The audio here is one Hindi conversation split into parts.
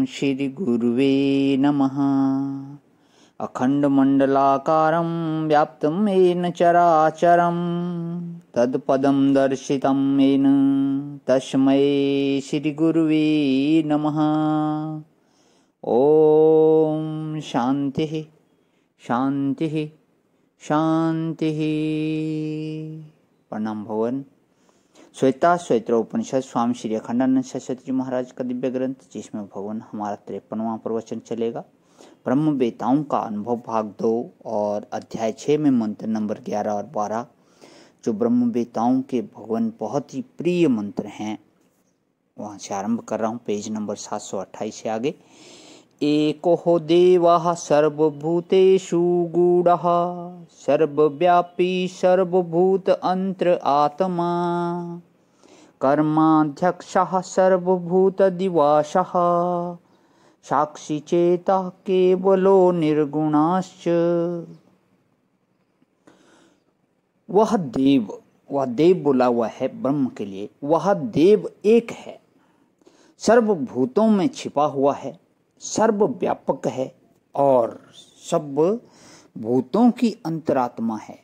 श्री गुरुवे नमः। अखंडमंडलाकारं व्याप्तं येन चराचरं तत्पदं दर्शितं येन तस्मै श्री गुरुवे नमः। ओम शांति शांति शांति। प्रणाम भवन। श्वेता श्वेत्रोपनिषद स्वामी श्री अखंडानंद सरस्वती जी महाराज का दिव्य ग्रंथ, जिसमें भगवान हमारा 53वां प्रवचन चलेगा। ब्रह्म वेताओं का अनुभव भाग 2 और अध्याय 6 में मंत्र नंबर 11 और 12, जो ब्रह्म वेताओं के भगवान बहुत ही प्रिय मंत्र हैं, वहां से आरंभ कर रहा हूं। पेज नंबर 728 से आगे। एको देवः सर्वभूतेषु गूढ़ः सर्वव्यापी सर्वभूत अंतर आत्मा कर्माध्यक्षः सर्वभूत दिवासः साक्षी चेता केवलो निर्गुणाश्च। वह देव बोला हुआ है ब्रह्म के लिए। वह देव एक है, सर्वभूतों में छिपा हुआ है, सर्वव्यापक है और सब भूतों की अंतरात्मा है।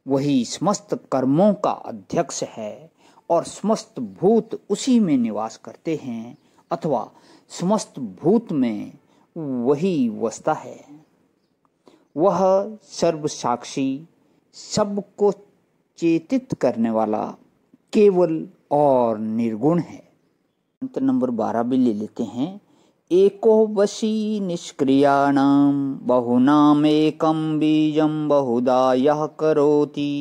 वही समस्त कर्मों का अध्यक्ष है और समस्त भूत उसी में निवास करते हैं, अथवा समस्त भूत में वही वसता है। वह सर्वसाक्षी, सबको चेतित करने वाला, केवल और निर्गुण है। मंत्र नंबर 12 भी ले लेते हैं। एको वशी निष्क्रियाणां बहुनाम एकं बीजं बहुधा यः करोति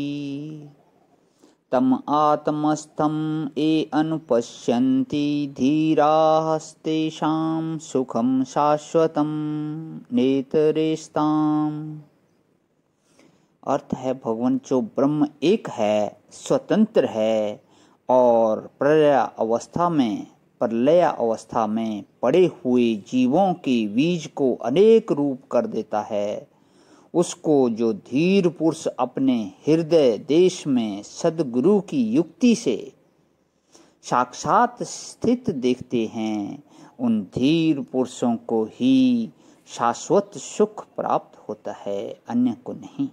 तम आत्मस्थं ये अनुपश्यन्ति धीरास्तेषां सुखं शाश्वतं नेतरेस्ताम्। अर्थ है, भगवान जो ब्रह्म एक है, स्वतंत्र है और प्रलय अवस्था में पड़े हुए जीवों के बीज को अनेक रूप कर देता है, उसको जो धीर पुरुष अपने हृदय देश में सद्गुरु की युक्ति से साक्षात स्थित देखते हैं, उन धीर पुरुषों को ही शाश्वत सुख प्राप्त होता है, अन्य को नहीं।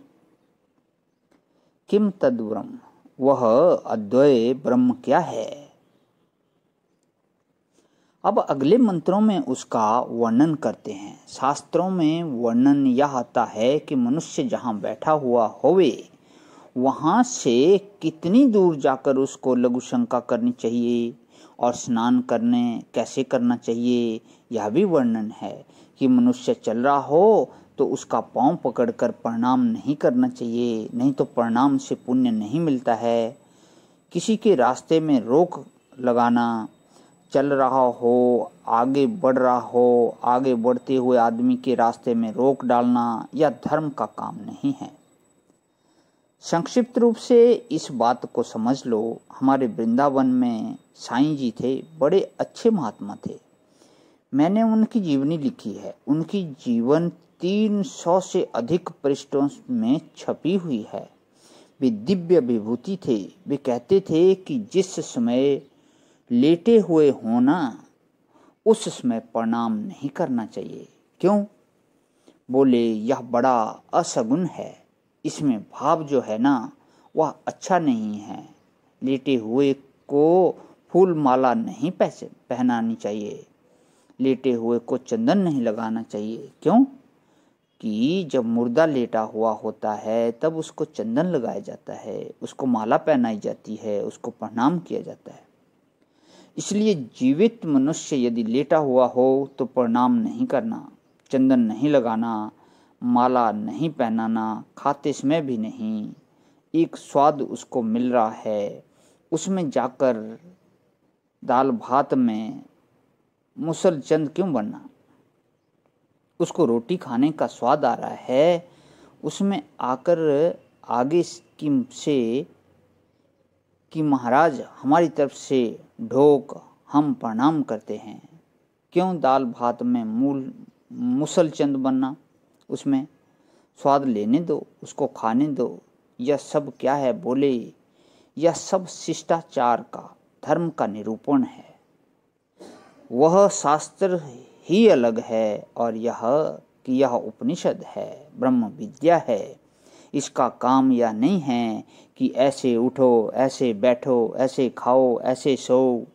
किम तद ब्रह्म, वह अद्वय ब्रह्म क्या है। अब अगले मंत्रों में उसका वर्णन करते हैं। शास्त्रों में वर्णन यह आता है कि मनुष्य जहाँ बैठा हुआ होवे, वहाँ से कितनी दूर जाकर उसको लघु शंका करनी चाहिए और स्नान करने कैसे करना चाहिए, यह भी वर्णन है। कि मनुष्य चल रहा हो तो उसका पांव पकड़कर प्रणाम नहीं करना चाहिए, नहीं तो प्रणाम से पुण्य नहीं मिलता है। किसी के रास्ते में रोक लगाना, चल रहा हो, आगे बढ़ रहा हो, आगे बढ़ते हुए आदमी के रास्ते में रोक डालना, यह धर्म का काम नहीं है। संक्षिप्त रूप से इस बात को समझ लो। हमारे वृंदावन में साईं जी थे, बड़े अच्छे महात्मा थे। मैंने उनकी जीवनी लिखी है। उनकी जीवन 300 से अधिक पृष्ठों में छपी हुई है। वे दिव्य विभूति थे। वे कहते थे कि जिस समय लेटे हुए होना, उस समय प्रणाम नहीं करना चाहिए। क्यों? बोले, यह बड़ा असगुन है, इसमें भाव जो है ना वह अच्छा नहीं है। लेटे हुए को फूल माला नहीं पहनानी चाहिए, लेटे हुए को चंदन नहीं लगाना चाहिए। क्यों? कि जब मुर्दा लेटा हुआ होता है तब उसको चंदन लगाया जाता है, उसको माला पहनाई जाती है, उसको प्रणाम किया जाता है। इसलिए जीवित मनुष्य यदि लेटा हुआ हो तो प्रणाम नहीं करना, चंदन नहीं लगाना, माला नहीं पहनाना, खाते समय भी नहीं। एक स्वाद उसको मिल रहा है, उसमें जाकर दाल भात में मुसल चंद क्यों बनना। उसको रोटी खाने का स्वाद आ रहा है, उसमें आकर आगे से कि महाराज हमारी तरफ से ढोक, हम प्रणाम करते हैं। क्यों दाल भात में मुसल चंद बनना, उसमें स्वाद लेने दो, उसको खाने दो। यह सब क्या है? बोले, यह सब शिष्टाचार का, धर्म का निरूपण है। वह शास्त्र ही अलग है और यह कि यह उपनिषद है, ब्रह्म विद्या है। इसका काम यह नहीं है कि ऐसे उठो, ऐसे बैठो, ऐसे खाओ, ऐसे सो।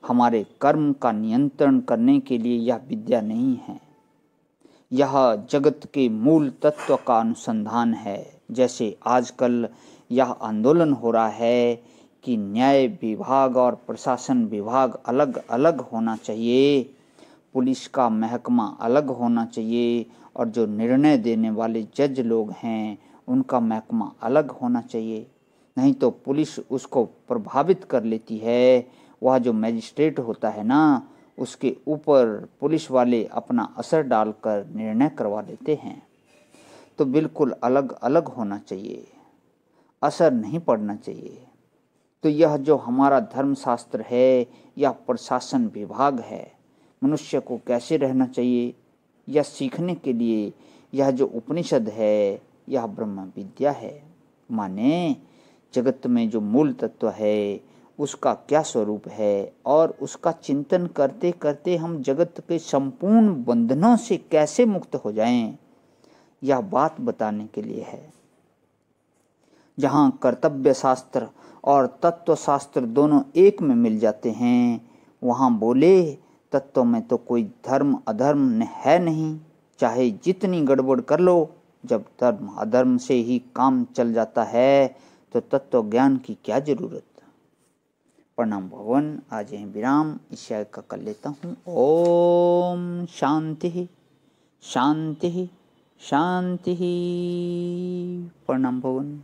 हमारे कर्म का नियंत्रण करने के लिए यह विद्या नहीं है। यह जगत के मूल तत्व का अनुसंधान है। जैसे आजकल यह आंदोलन हो रहा है कि न्याय विभाग और प्रशासन विभाग अलग अलग होना चाहिए, पुलिस का महकमा अलग होना चाहिए और जो निर्णय देने वाले जज लोग हैं उनका महकमा अलग होना चाहिए, नहीं तो पुलिस उसको प्रभावित कर लेती है। वह जो मजिस्ट्रेट होता है ना, उसके ऊपर पुलिस वाले अपना असर डालकर निर्णय करवा लेते हैं। तो बिल्कुल अलग अलग होना चाहिए, असर नहीं पड़ना चाहिए। तो यह जो हमारा धर्मशास्त्र है, यह प्रशासन विभाग है। मनुष्य को कैसे रहना चाहिए यह सीखने के लिए यह जो उपनिषद है, यह ब्रह्म विद्या है। माने जगत में जो मूल तत्व है उसका क्या स्वरूप है और उसका चिंतन करते करते हम जगत के संपूर्ण बंधनों से कैसे मुक्त हो जाएं, यह बात बताने के लिए है। जहाँ कर्तव्य शास्त्र और तत्व शास्त्र दोनों एक में मिल जाते हैं, वहाँ बोले तत्व में तो कोई धर्म अधर्म है नहीं। चाहे जितनी गड़बड़ कर लो, जब धर्म अधर्म से ही काम चल जाता है तो तत्व ज्ञान की क्या जरूरत। प्रणाम भगवान। आज यहीं विराम इस का कर लेता हूँ। ओम शांति शांति शांति। प्रणाम भगवान।